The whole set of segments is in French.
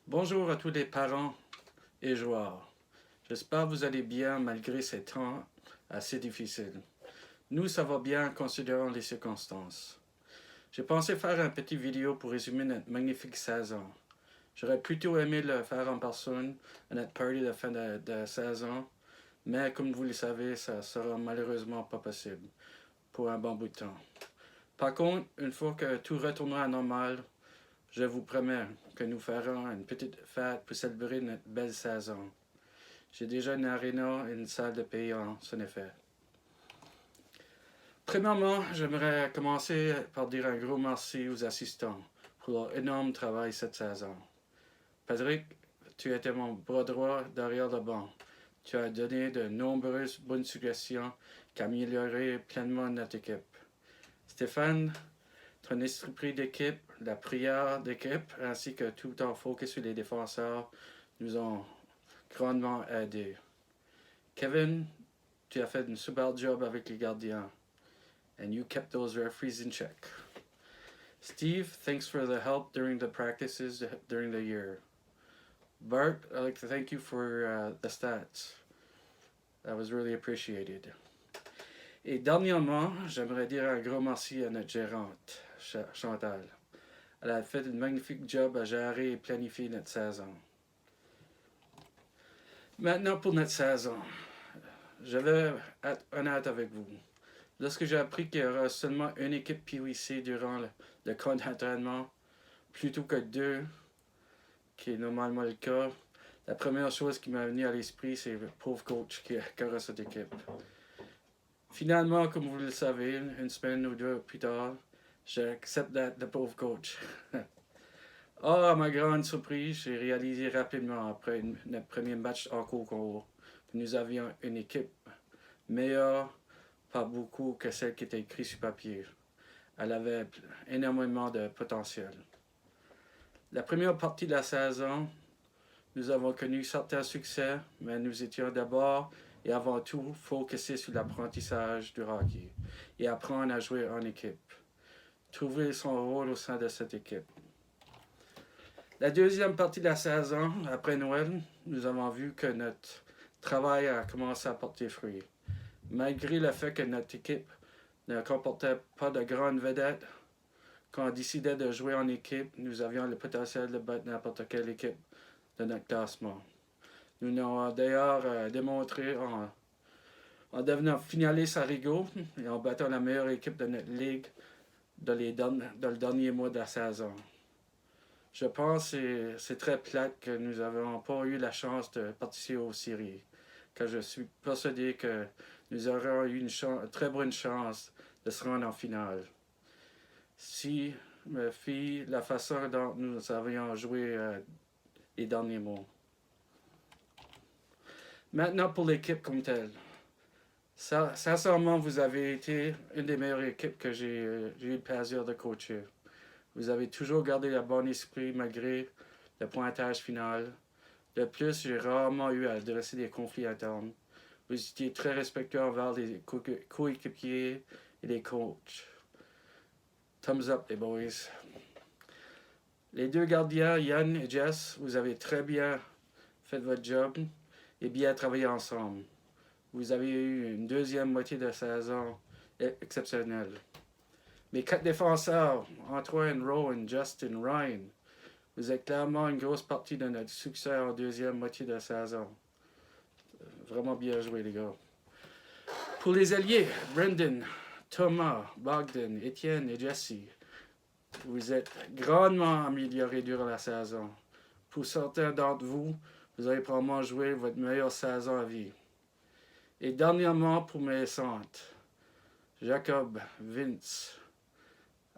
Bonjour à tous les parents et joueurs. J'espère que vous allez bien malgré ces temps assez difficiles. Nous, ça va bien considérant les circonstances. J'ai pensé faire une petite vidéo pour résumer notre magnifique saison. J'aurais plutôt aimé le faire en personne à notre party de fin de saison, mais comme vous le savez, ça sera malheureusement pas possible pour un bon bout de temps. Par contre, une fois que tout retournera à normal, je vous promets que nous ferons une petite fête pour célébrer notre belle saison. J'ai déjà une arena et une salle de payant, en effet. Premièrement, j'aimerais commencer par dire un gros merci aux assistants pour leur énorme travail cette saison. Patrick, tu étais mon bras droit derrière le banc. Tu as donné de nombreuses bonnes suggestions qui amélioreraient pleinement notre équipe. Stéphane, ton esprit d'équipe, la prière d'équipe, ainsi que tout ton focus sur les défenseurs nous ont grandement aidés. Kevin, tu as fait un super job avec les gardiens. And you kept those referees in check. Steve, thanks for the help during the practices during the year. Bart, I'd like to thank you for the stats. That was really appreciated. Et dernièrement, j'aimerais dire un gros merci à notre gérante, Chantal. Elle a fait un magnifique job à gérer et planifier notre saison. Maintenant pour notre saison. Je vais être honnête avec vous. Lorsque j'ai appris qu'il y aura seulement une équipe PWC durant le camp d'entraînement, plutôt que deux, qui est normalement le cas, la première chose qui m'est venue à l'esprit, c'est le pauvre coach qui aura cette équipe. Finalement, comme vous le savez, une semaine ou deux plus tard, j'accepte d'être le pauvre coach. À ma grande surprise, j'ai réalisé rapidement après notre premier match en concours que nous avions une équipe meilleure, pas beaucoup, que celle qui était écrite sur papier. Elle avait énormément de potentiel. La première partie de la saison, nous avons connu certains succès, mais nous étions d'abord et avant tout focusés sur l'apprentissage du hockey et apprendre à jouer en équipe. Trouver son rôle au sein de cette équipe. La deuxième partie de la saison, après Noël, nous avons vu que notre travail a commencé à porter fruit. Malgré le fait que notre équipe ne comportait pas de grandes vedettes, quand on décidait de jouer en équipe, nous avions le potentiel de battre n'importe quelle équipe de notre classement. Nous l'avons d'ailleurs démontré en devenant finaliste à Rigaud et en battant la meilleure équipe de notre ligue dans le dernier mois de la saison. Je pense que c'est très plate que nous n'avons pas eu la chance de participer aux séries, car je suis persuadé que nous aurions eu une très bonne chance de se rendre en finale. Si me fie la façon dont nous avions joué les derniers mois. Maintenant pour l'équipe comme telle. Sincèrement, vous avez été une des meilleures équipes que j'ai eu le plaisir de coacher. Vous avez toujours gardé le bon esprit malgré le pointage final. De plus, j'ai rarement eu à adresser des conflits internes. Vous étiez très respectueux envers les coéquipiers et les coachs. Thumbs up, les boys. Les deux gardiens, Yann et Jess, vous avez très bien fait votre job et bien travaillé ensemble. Vous avez eu une deuxième moitié de saison exceptionnelle. Mes quatre défenseurs, Antoine, Rowan, Justin, Ryan, vous êtes clairement une grosse partie de notre succès en deuxième moitié de saison. Vraiment bien joué, les gars. Pour les alliés, Brendan, Thomas, Bogdan, Étienne et Jesse, vous êtes grandement améliorés durant la saison. Pour certains d'entre vous, vous avez probablement joué votre meilleure saison à vie. Et dernièrement, pour mes centres, Jacob, Vince,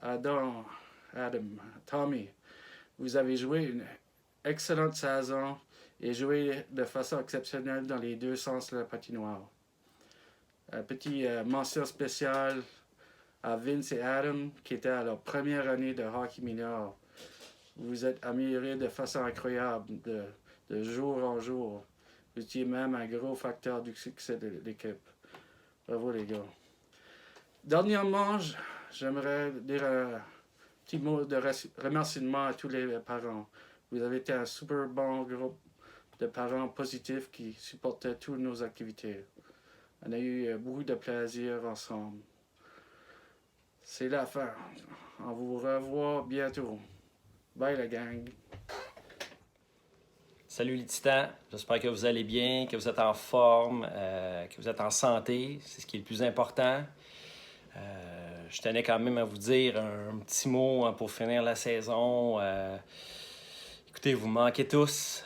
Adam, Tommy, vous avez joué une excellente saison et joué de façon exceptionnelle dans les deux sens de la patinoire. Un petit mention spéciale à Vince et Adam qui étaient à leur première année de hockey mineur. Vous êtes améliorés de façon incroyable de jour en jour. Vous étiez même un gros facteur du succès de l'équipe. Bravo les gars. Dernièrement, j'aimerais dire un petit mot de remerciement à tous les parents Vous avez été un super bon groupe de parents positifs qui supportaient toutes nos activités. On a eu beaucoup de plaisir ensemble. C'est la fin. On vous revoit bientôt. Bye la gang. Salut les titans, j'espère que vous allez bien, que vous êtes en forme, que vous êtes en santé, c'est ce qui est le plus important. Je tenais quand même à vous dire un petit mot pour finir la saison. Écoutez, vous manquez tous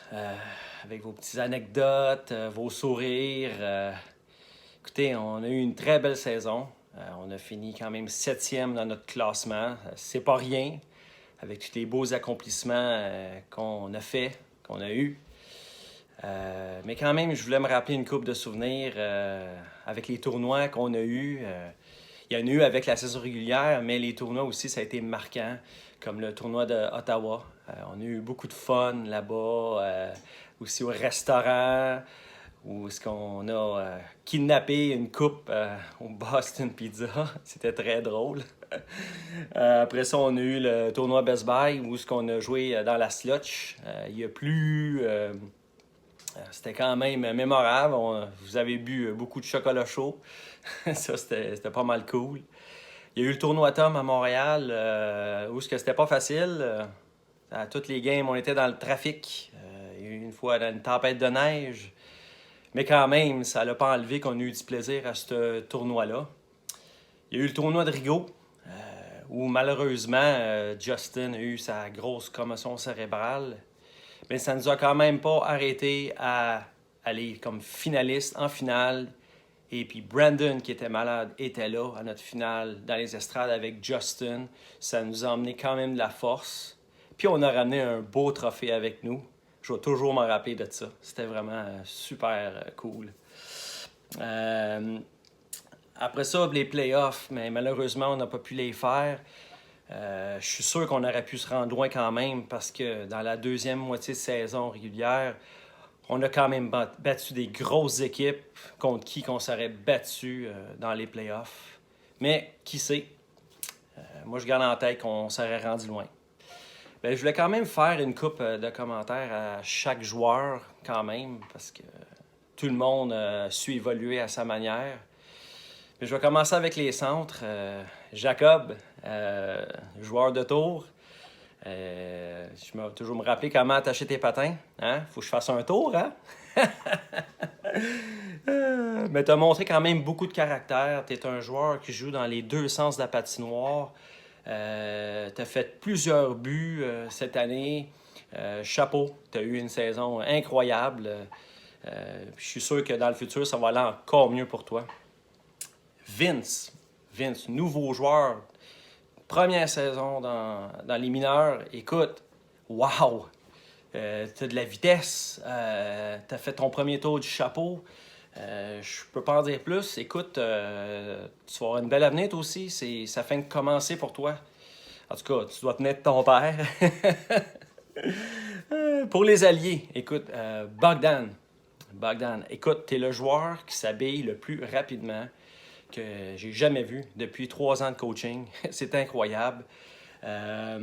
avec vos petites anecdotes, vos sourires. Écoutez, on a eu une très belle saison. On a fini quand même 7e dans notre classement. C'est pas rien avec tous les beaux accomplissements qu'on a fait, qu'on a eu. Mais quand même, je voulais me rappeler une couple de souvenirs avec les tournois qu'on a eus. Il y en a eu avec la saison régulière, mais les tournois aussi, ça a été marquant, comme le tournoi de Ottawa. On a eu beaucoup de fun là-bas, aussi au restaurant, où est-ce qu'on a kidnappé une coupe au Boston Pizza. C'était très drôle. Après ça, on a eu le tournoi Best Buy, où est-ce qu'on a joué dans la slotch. Il y a plus... c'était quand même mémorable. Vous avez bu beaucoup de chocolat chaud. Ça, c'était pas mal cool. Il y a eu le tournoi Tom à Montréal, où est-ce que c'était pas facile. À toutes les games, on était dans le trafic. Il y a eu une fois une tempête de neige. Mais quand même, ça n'a pas enlevé qu'on a eu du plaisir à ce tournoi-là. Il y a eu le tournoi de Rigaud, où malheureusement, Justin a eu sa grosse commotion cérébrale. Mais ça ne nous a quand même pas arrêté à aller comme finaliste en finale. Et puis Brandon, qui était malade, était là à notre finale dans les estrades avec Justin. Ça nous a emmené quand même de la force. Puis on a ramené un beau trophée avec nous. Je vais toujours m'en rappeler de ça. C'était vraiment super cool. Après ça, les playoffs, mais malheureusement, on n'a pas pu les faire. Je suis sûr qu'on aurait pu se rendre loin quand même parce que dans la deuxième moitié de saison régulière, on a quand même battu des grosses équipes contre qui qu'on serait battu dans les playoffs. Mais qui sait? Moi, je garde en tête qu'on serait rendu loin. Ben, je voulais quand même faire une coupe de commentaires à chaque joueur quand même parce que tout le monde suit évoluer à sa manière. Mais je vais commencer avec les centres. Jacob, joueur de tour. Je vais toujours me rappeler comment attacher tes patins. Hein? Faut que je fasse un tour, hein? Mais tu as montré quand même beaucoup de caractère. Tu es un joueur qui joue dans les deux sens de la patinoire. Tu as fait plusieurs buts cette année. Chapeau, tu as eu une saison incroyable. Je suis sûr que dans le futur, ça va aller encore mieux pour toi. Vince, nouveau joueur. Première saison dans les mineurs. Écoute, wow! T'as de la vitesse. T'as fait ton premier tour du chapeau. Je peux pas en dire plus. Écoute, tu vas avoir une belle avenir toi aussi. Ça fait que commencer pour toi. En tout cas, tu dois tenir de ton père. Pour les alliés, écoute, Bogdan, écoute, t'es le joueur qui s'habille le plus rapidement que j'ai jamais vu depuis 3 ans de coaching. C'est incroyable. Tu as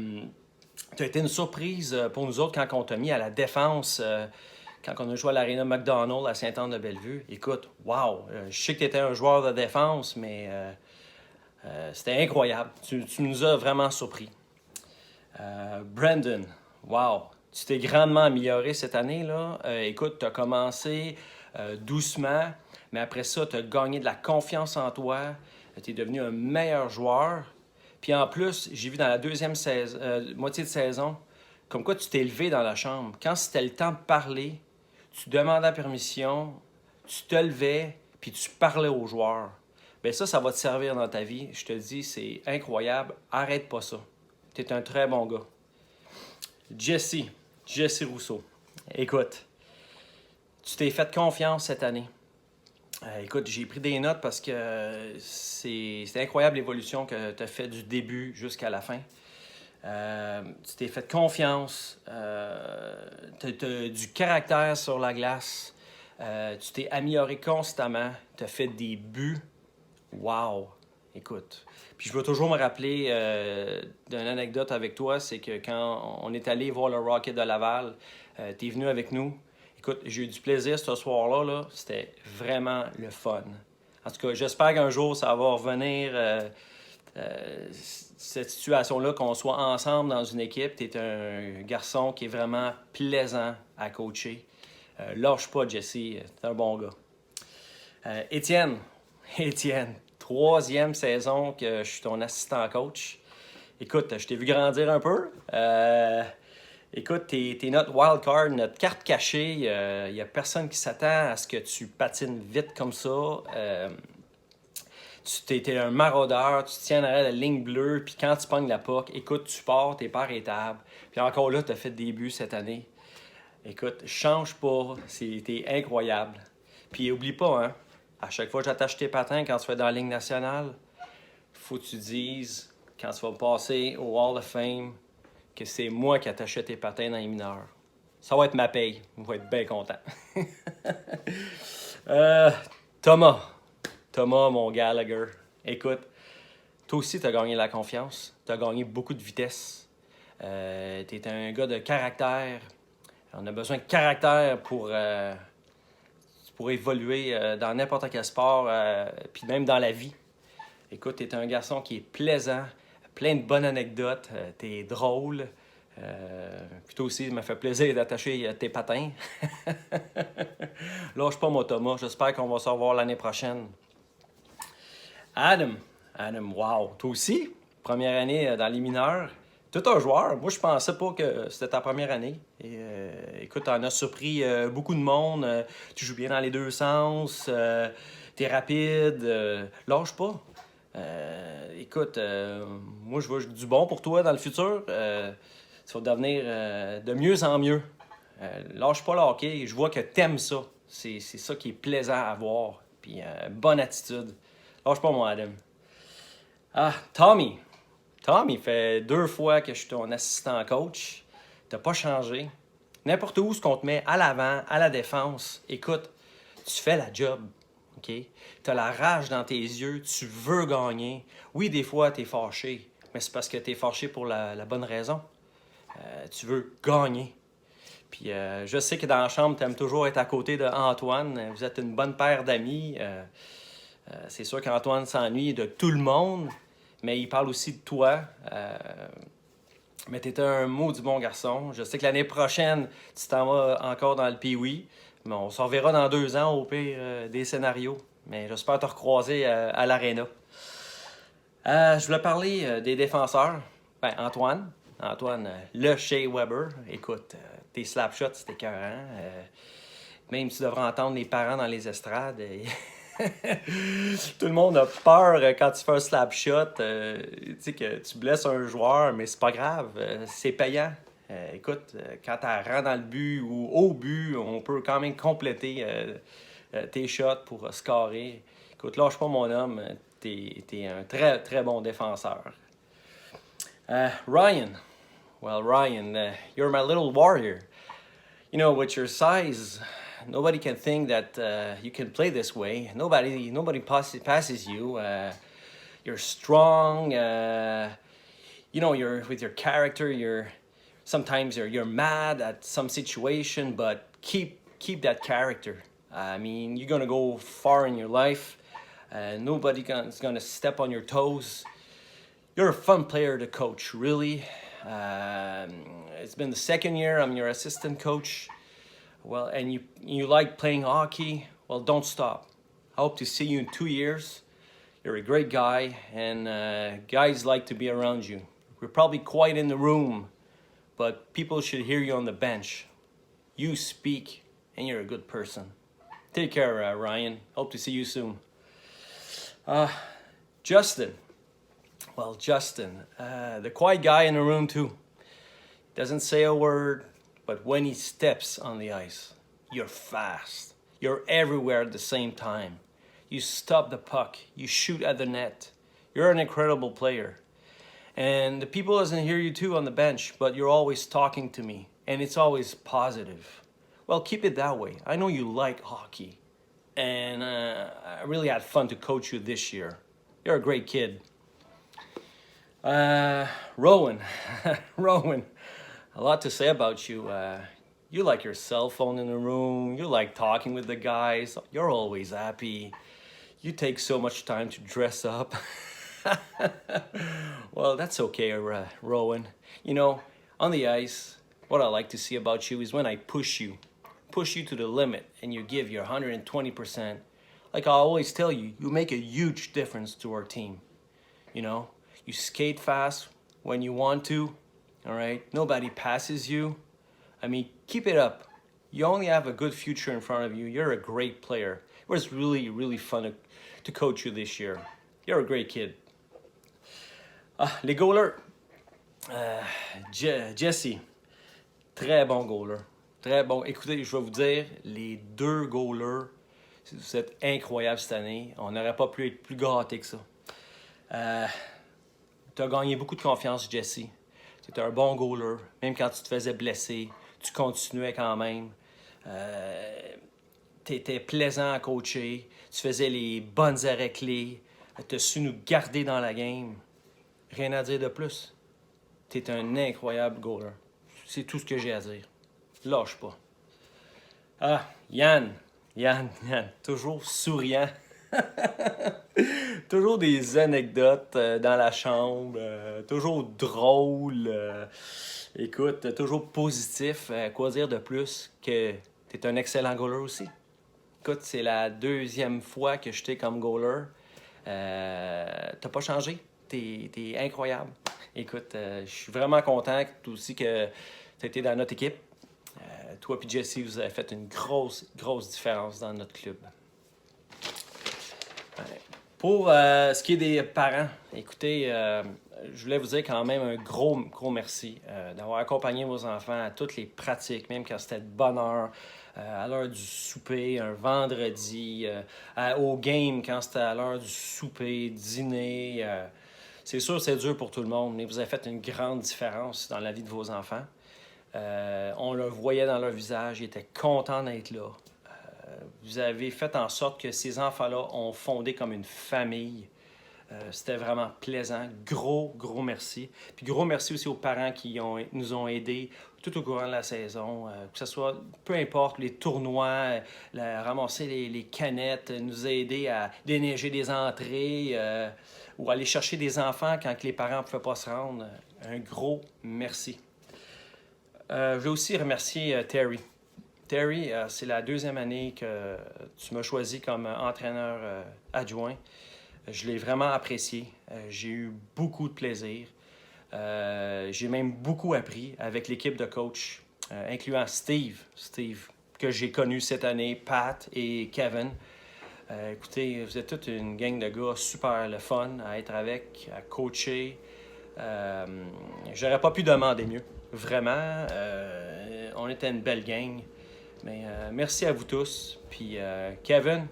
été une surprise pour nous autres quand on t'a mis à la défense, quand on a joué à l'Arena McDonald à Sainte-Anne-de-Bellevue. Écoute, wow! Je sais que tu étais un joueur de défense, mais c'était incroyable. Tu nous as vraiment surpris. Brandon, wow! Tu t'es grandement amélioré cette année, là. Écoute, tu as commencé doucement, mais après ça, tu as gagné de la confiance en toi. Tu es devenu un meilleur joueur. Puis en plus, j'ai vu dans la deuxième moitié de saison, comme quoi tu t'es levé dans la chambre. Quand c'était le temps de parler, tu demandais la permission, tu te levais, puis tu parlais aux joueurs. Bien ça va te servir dans ta vie. Je te dis, c'est incroyable. Arrête pas ça. Tu es un très bon gars. Jesse Rousseau. Écoute, tu t'es fait confiance cette année. Écoute, j'ai pris des notes parce que c'est incroyable l'évolution que tu as fait du début jusqu'à la fin. Tu t'es fait confiance. Tu as du caractère sur la glace. Tu t'es amélioré constamment. Tu as fait des buts. Wow! Écoute, puis je veux toujours me rappeler d'une anecdote avec toi, c'est que quand on est allé voir le Rocket de Laval, tu es venu avec nous. Écoute, j'ai eu du plaisir ce soir-là, là. C'était vraiment le fun. En tout cas, j'espère qu'un jour, ça va revenir, cette situation-là, qu'on soit ensemble dans une équipe. Tu es un garçon qui est vraiment plaisant à coacher. Lâche pas, Jesse, t'es un bon gars. Étienne, 3e saison que je suis ton assistant coach. Écoute, je t'ai vu grandir un peu. Écoute, t'es notre wild card, notre carte cachée. Il n'y a personne qui s'attend à ce que tu patines vite comme ça. Tu étais un maraudeur, tu tiens derrière la ligne bleue, puis quand tu pognes la puck, écoute, tu pars, t'es pas arrêtable. Puis encore là, tu as fait des buts cette année. Écoute, change pas, t'es incroyable. Puis oublie pas, hein, à chaque fois que j'attache tes patins quand tu vas dans la Ligue nationale, faut que tu dises, quand tu vas passer au Hall of Fame, que c'est moi qui attachais tes patins dans les mineurs. Ça va être ma paye. Je vais être bien content. Thomas, mon Gallagher. Écoute, toi aussi, tu as gagné la confiance. Tu as gagné beaucoup de vitesse. Tu es un gars de caractère. On a besoin de caractère pour évoluer dans n'importe quel sport, puis même dans la vie. Écoute, tu es un garçon qui est plaisant, plein de bonnes anecdotes, tu es drôle. Puis toi aussi, il m'a fait plaisir d'attacher tes patins. Lâche pas, moi, Thomas. J'espère qu'on va se revoir l'année prochaine. Adam, wow. Toi aussi, première année dans les mineurs. Tout un joueur. Moi, je pensais pas que c'était ta première année. Et, écoute, t'en as surpris beaucoup de monde. Tu joues bien dans les deux sens. T'es rapide. Lâche pas. Écoute, moi, je veux du bon pour toi dans le futur. Ça va devenir de mieux en mieux. Lâche pas le hockey. Je vois que t'aimes ça. C'est ça qui est plaisant à voir. Puis, bonne attitude. Lâche pas, mon Adam. Ah, Tommy, fait 2 fois que je suis ton assistant coach. T'as pas changé. N'importe où ce qu'on te met, à l'avant, à la défense, écoute, tu fais la job. OK? T'as la rage dans tes yeux, tu veux gagner. Oui, des fois, t'es fâché, mais c'est parce que t'es fâché pour la bonne raison. Tu veux gagner. Puis je sais que dans la chambre, t'aimes toujours être à côté d'Antoine. Vous êtes une bonne paire d'amis. C'est sûr qu'Antoine s'ennuie de tout le monde, mais il parle aussi de toi. Mais tu étais un maudit bon garçon. Je sais que l'année prochaine, tu t'en vas encore dans le Pee-Wee. Mais on se reverra dans 2 ans, au pire, des scénarios. Mais j'espère te recroiser à l'Arena. Je voulais parler des défenseurs. Ben, Antoine, le Shea Weber. Écoute, tes slap-shots, c'était écœurant. Même tu devrais entendre les parents dans les estrades. Tout le monde a peur quand tu fais un slap shot. Tu sais que tu blesses un joueur, mais c'est pas grave. C'est payant. Écoute, quand tu rentres dans le but ou au but, on peut quand même compléter tes shots pour scorer. Écoute, lâche pas mon homme. T'es un très, très bon défenseur. Ryan. Well, Ryan, you're my little warrior. You know, with your size, nobody can think that you can play this way. Nobody passes you. You're strong. You know, with your character. Sometimes you're mad at some situation, but keep that character. I mean, you're gonna go far in your life. Nobody's gonna step on your toes. You're a fun player to coach, really. It's been the 2nd year I'm your assistant coach. Well, and you like playing hockey. Well, don't stop. I hope to see you in 2 years. You're a great guy, and guys like to be around you. We're probably quiet in the room, but people should hear you on the bench. You speak, and you're a good person. Take care, Ryan. Hope to see you soon. Justin. Well, Justin, the quiet guy in the room too. Doesn't say a word, but when he steps on the ice, you're fast. You're everywhere at the same time. You stop the puck. You shoot at the net. You're an incredible player. And the people doesn't hear you too on the bench, but you're always talking to me, and it's always positive. Well, keep it that way. I know you like hockey, and I really had fun to coach you this year. You're a great kid. Rowan. Rowan, a lot to say about you. You like your cell phone in the room. You like talking with the guys. You're always happy. You take so much time to dress up. Well, that's okay, Rowan. You know, on the ice, what I like to see about you is when I push you to the limit, and you give your 120%. Like I always tell you, you make a huge difference to our team. You know, you skate fast when you want to, all right? Nobody passes you. I mean, keep it up. You only have a good future in front of you. You're a great player. It was really, really fun to coach you this year. You're a great kid. Les goalers. Jesse, très bon goaler. Très bon. Écoutez, je vais vous dire, les deux goalers, vous êtes incroyables cette année. On n'aurait pas pu être plus gâtés que ça. Tu as gagné beaucoup de confiance, Jesse. Tu étais un bon goaler. Même quand tu te faisais blesser, tu continuais quand même. Tu étais plaisant à coacher. Tu faisais les bonnes arrêts clés. Tu as su nous garder dans la game. Rien à dire de plus. Tu es un incroyable goaler. C'est tout ce que j'ai à dire. Lâche pas. Yann. Toujours souriant. Toujours des anecdotes dans la chambre. Toujours drôle. Écoute, toujours positif. Quoi dire de plus que tu es un excellent goaler aussi. Écoute, c'est la deuxième fois que je t'ai comme goaler. T'as pas changé. T'es incroyable. Écoute, je suis vraiment content aussi que tu as été dans notre équipe. Toi et Jesse, vous avez fait une grosse différence dans notre club. Pour ce qui est des parents, écoutez, je voulais vous dire quand même un gros merci d'avoir accompagné vos enfants à toutes les pratiques, même quand c'était de bonne heure, à l'heure du souper, un vendredi, au game quand c'était à l'heure du souper, dîner. C'est sûr, c'est dur pour tout le monde, mais vous avez fait une grande différence dans la vie de vos enfants. On le voyait dans leur visage, ils étaient contents d'être là. Vous avez fait en sorte que ces enfants-là ont fondé comme une famille. C'était vraiment plaisant. Gros merci. Puis gros merci aussi aux parents qui nous ont aidés tout au courant de la saison. Que ce soit, peu importe, les tournois, ramasser les canettes, nous aider à déneiger des entrées ou aller chercher des enfants quand les parents ne pouvaient pas se rendre. Un gros merci. Je vais aussi remercier Terry. Terry, c'est la deuxième année que tu m'as choisi comme entraîneur adjoint. Je l'ai vraiment apprécié. J'ai eu beaucoup de plaisir. J'ai même beaucoup appris avec l'équipe de coach, incluant Steve, que j'ai connu cette année, Pat et Kevin. Écoutez, vous êtes toute une gang de gars super le fun à être avec, à coacher. J'aurais pas pu demander mieux. Vraiment, on était une belle gang. Mais merci à vous tous. Puis Kevin,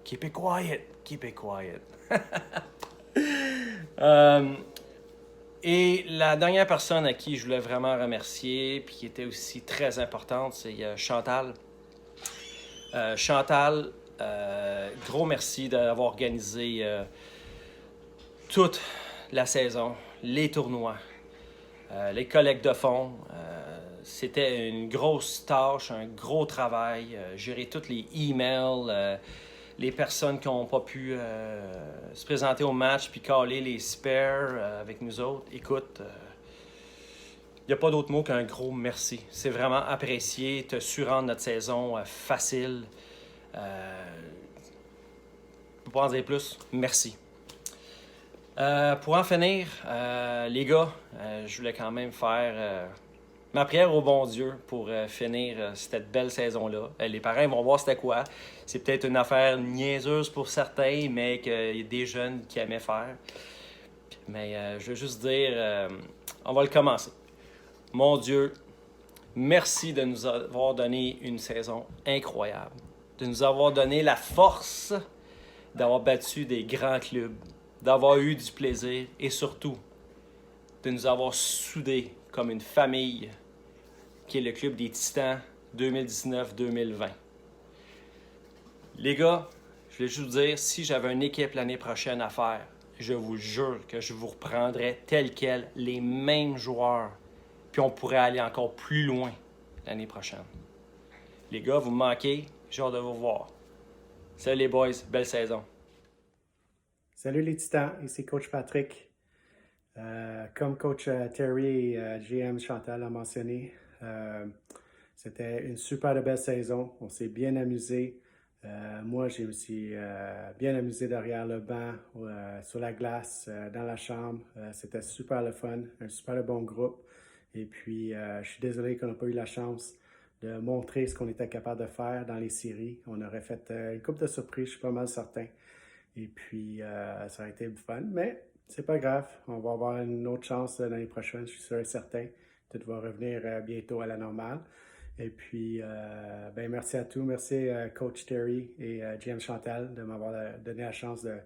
keep it quiet. Et la dernière personne à qui je voulais vraiment remercier, puis qui était aussi très importante, c'est Chantal. Chantal, gros merci d'avoir organisé toute la saison, les tournois, les collectes de fonds. C'était une grosse tâche, un gros travail. Gérer tous les emails, les personnes qui n'ont pas pu se présenter au match, puis caler les spares avec nous autres. Écoute, il n'y a pas d'autre mot qu'un gros merci. C'est vraiment apprécié. Tu as su rendre notre saison facile. Je ne peux pas en dire plus. Merci. Pour en finir, les gars, je voulais quand même faire ma prière au bon Dieu pour finir cette belle saison-là. Les parents vont voir c'était quoi. C'est peut-être une affaire niaiseuse pour certains, mais qu'il y a des jeunes qui aimaient faire. Mais je veux juste dire, on va le commencer. Mon Dieu, merci de nous avoir donné une saison incroyable. De nous avoir donné la force d'avoir battu des grands clubs, d'avoir eu du plaisir et surtout de nous avoir soudés comme une famille qui est le club des Titans 2019-2020. Les gars, je voulais juste vous dire, si j'avais une équipe l'année prochaine à faire, je vous jure que je vous reprendrais tel quel, les mêmes joueurs. Puis on pourrait aller encore plus loin l'année prochaine. Les gars, vous me manquez, j'ai hâte de vous voir. Salut les boys, belle saison. Salut les Titans, ici Coach Patrick. Comme Coach Terry et GM Chantal a mentionné, c'était une super belle saison. On s'est bien amusé. Moi, j'ai aussi bien amusé derrière le banc, sur la glace, dans la chambre. C'était super le fun, un super bon groupe. Et puis, je suis désolé qu'on n'a pas eu la chance de montrer ce qu'on était capable de faire dans les séries. On aurait fait une couple de surprises, je suis pas mal certain. Et puis, ça a été fun, mais c'est pas grave. On va avoir une autre chance l'année prochaine, je suis sûr et certain. Tout va revenir bientôt à la normale. Et puis, merci à tous. Merci Coach Terry et GM Chantal de m'avoir donné la chance de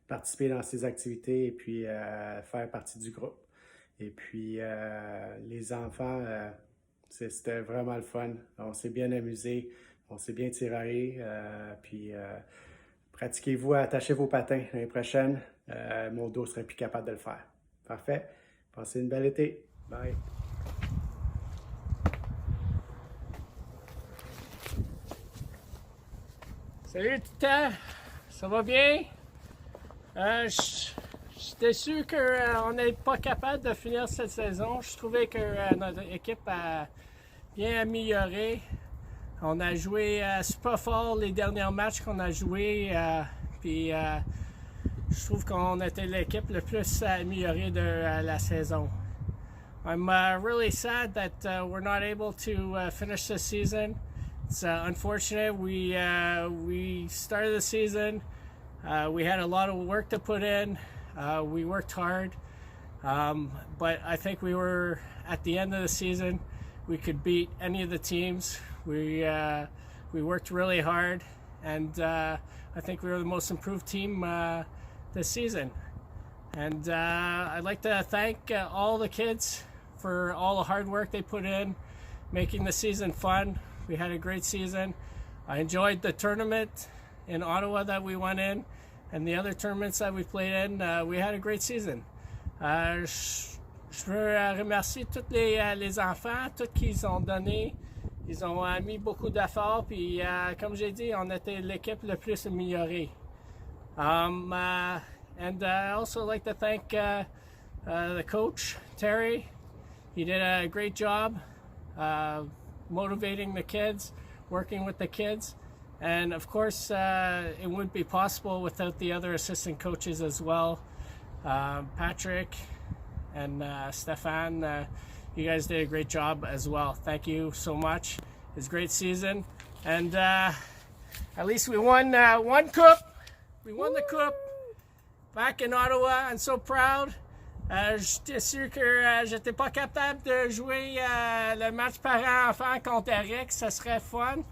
participer dans ces activités et puis faire partie du groupe. Et puis, les enfants, c'était vraiment le fun. On s'est bien amusé, on s'est bien tiré. Puis, pratiquez-vous à attacher vos patins l'année prochaine. Mon dos serait plus capable de le faire. Parfait. Passez une belle été. Bye. Salut Titan, ça va bien? J'étais sûr qu'on n'est pas capable de finir cette saison. Je trouvais que notre équipe a bien amélioré. On a joué super fort les derniers matchs qu'on a joués. Puis je trouve qu'on était l'équipe le plus améliorée de la saison. I'm really sad that we're not able to finish the season. It's unfortunate. We started the season. We had a lot of work to put in. We worked hard, but I think we were at the end of the season. We could beat any of the teams. We worked really hard, and I think we were the most improved team this season. And I'd like to thank all the kids for all the hard work they put in, making the season fun. We had a great season. I enjoyed the tournament in Ottawa that we went in, and the other tournaments that we played in. We had a great season. Je veux remercier tous les enfants, tous qu'ils ont donné. Ils ont mis beaucoup d'efforts, puis comme j'ai dit, on était l'équipe le plus améliorée. And I also like to thank the coach, Terry. He did a great job motivating the kids, working with the kids. And of course, it wouldn't be possible without the other assistant coaches as well. Patrick and Stefan, you guys did a great job as well. Thank you so much. It's a great season. And at least we won one cup. We won the cup back in Ottawa. I'm so proud. J'étais sûr que j'étais pas capable de jouer le match parent-enfant contre Eric. Ça serait fun.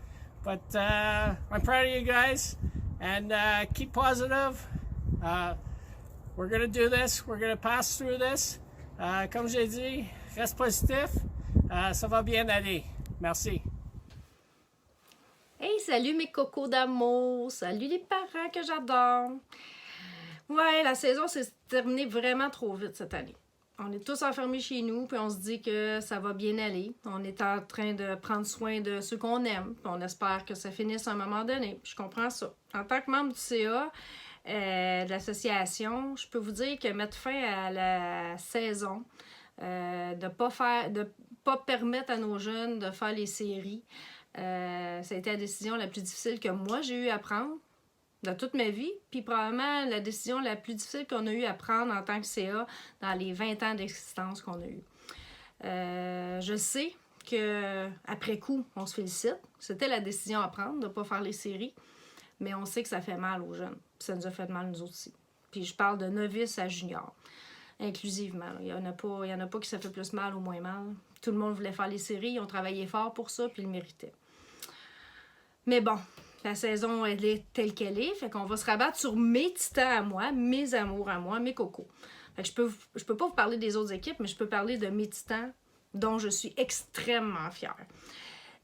But I'm proud of you guys. And keep positive. We're going to do this. We're going to pass through this. Comme j'ai dit, reste positif. Ça va bien aller. Merci. Hey, salut mes cocos d'amour. Salut les parents que j'adore. Ouais, la saison s'est terminée vraiment trop vite cette année. On est tous enfermés chez nous, puis on se dit que ça va bien aller. On est en train de prendre soin de ceux qu'on aime, puis on espère que ça finisse à un moment donné. Je comprends ça. En tant que membre du CA, de l'association, je peux vous dire que mettre fin à la saison, de pas permettre à nos jeunes de faire les séries, ça a été la décision la plus difficile que moi j'ai eu à prendre de toute ma vie, puis probablement la décision la plus difficile qu'on a eu à prendre en tant que CA dans les 20 ans d'existence qu'on a eu. Je sais qu'après coup, on se félicite. C'était la décision à prendre de ne pas faire les séries, mais on sait que ça fait mal aux jeunes. Puis ça nous a fait mal nous aussi. Puis je parle de novice à junior, inclusivement. Il y en a pas qui ça fait plus mal ou moins mal. Tout le monde voulait faire les séries, ils ont travaillé fort pour ça, puis ils le méritaient. Mais bon, la saison, elle est telle qu'elle est. Fait qu'on va se rabattre sur mes titans à moi, mes amours à moi, mes cocos. Fait que je peux pas vous parler des autres équipes, mais je peux parler de mes titans dont je suis extrêmement fière.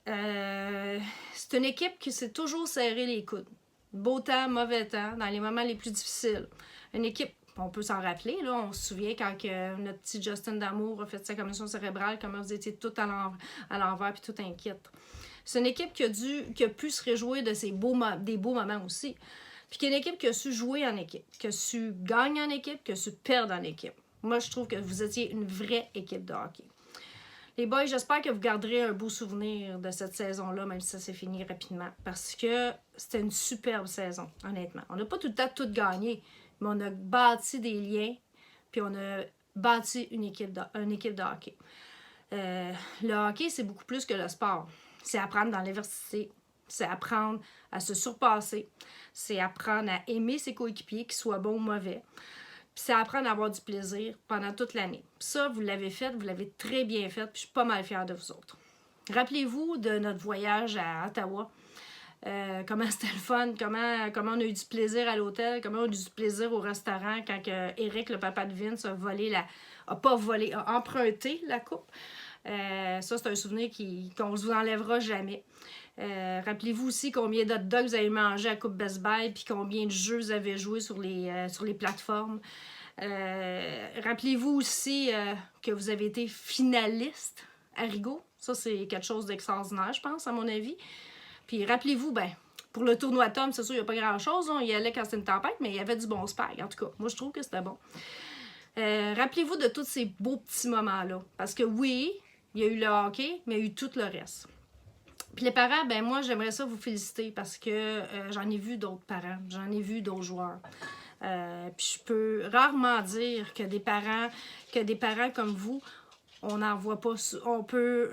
C'est une équipe qui s'est toujours serré les coudes. Beau temps, mauvais temps, dans les moments les plus difficiles. Une équipe, on peut s'en rappeler, là, on se souvient quand notre petit Justin D'Amour a fait sa commotion cérébrale, comment vous étiez tout à l'envers puis tout inquiète. C'est une équipe qui a pu se réjouir de des beaux moments aussi. Puis qui est une équipe qui a su jouer en équipe, qui a su gagner en équipe, qui a su perdre en équipe. Moi, je trouve que vous étiez une vraie équipe de hockey. Les boys, j'espère que vous garderez un beau souvenir de cette saison-là, même si ça s'est fini rapidement. Parce que c'était une superbe saison, honnêtement. On n'a pas tout le temps tout gagné, mais on a bâti des liens, puis on a bâti une équipe de hockey. Le hockey, c'est beaucoup plus que le sport. C'est apprendre dans l'adversité, c'est apprendre à se surpasser, c'est apprendre à aimer ses coéquipiers, qu'ils soient bons ou mauvais. Puis c'est apprendre à avoir du plaisir pendant toute l'année. Puis ça, vous l'avez fait, vous l'avez très bien fait, puis je suis pas mal fière de vous autres. Rappelez-vous de notre voyage à Ottawa. Comment c'était le fun, comment on a eu du plaisir à l'hôtel, comment on a eu du plaisir au restaurant quand Eric, le papa de Vince, a emprunté la coupe. Ça, c'est un souvenir qu'on ne vous enlèvera jamais. Rappelez-vous aussi combien d'hot dogs vous avez mangé à Coupe Best Buy puis combien de jeux vous avez joué sur les plateformes. Rappelez-vous aussi que vous avez été finaliste à Rigaud. Ça, c'est quelque chose d'extraordinaire, je pense, à mon avis. Puis rappelez-vous, pour le tournoi Tom, c'est sûr, il n'y a pas grand-chose. On y allait quand c'était une tempête, mais il y avait du bon spag. En tout cas, moi, je trouve que c'était bon. Rappelez-vous de tous ces beaux petits moments-là. Parce que oui, il y a eu le hockey, mais il y a eu tout le reste. Puis les parents, moi, j'aimerais ça vous féliciter parce que j'en ai vu d'autres parents, j'en ai vu d'autres joueurs. Puis je peux rarement dire que des parents comme vous, on n'en voit pas. On peut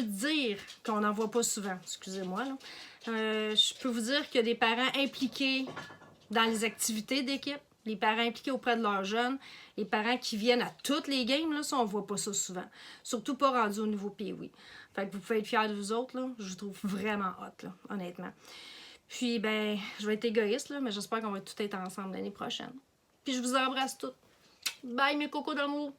dire qu'on n'en voit pas souvent. Excusez-moi, là. Je peux vous dire que des parents impliqués dans les activités d'équipe, les parents impliqués auprès de leurs jeunes, les parents qui viennent à toutes les games, là, ça, on voit pas ça souvent. Surtout pas rendu au niveau Pee-Wee. Fait que vous pouvez être fiers de vous autres, là. Je vous trouve vraiment hot, là, honnêtement. Puis, je vais être égoïste, là, mais j'espère qu'on va tout être ensemble l'année prochaine. Puis, je vous embrasse toutes. Bye, mes cocos d'amour!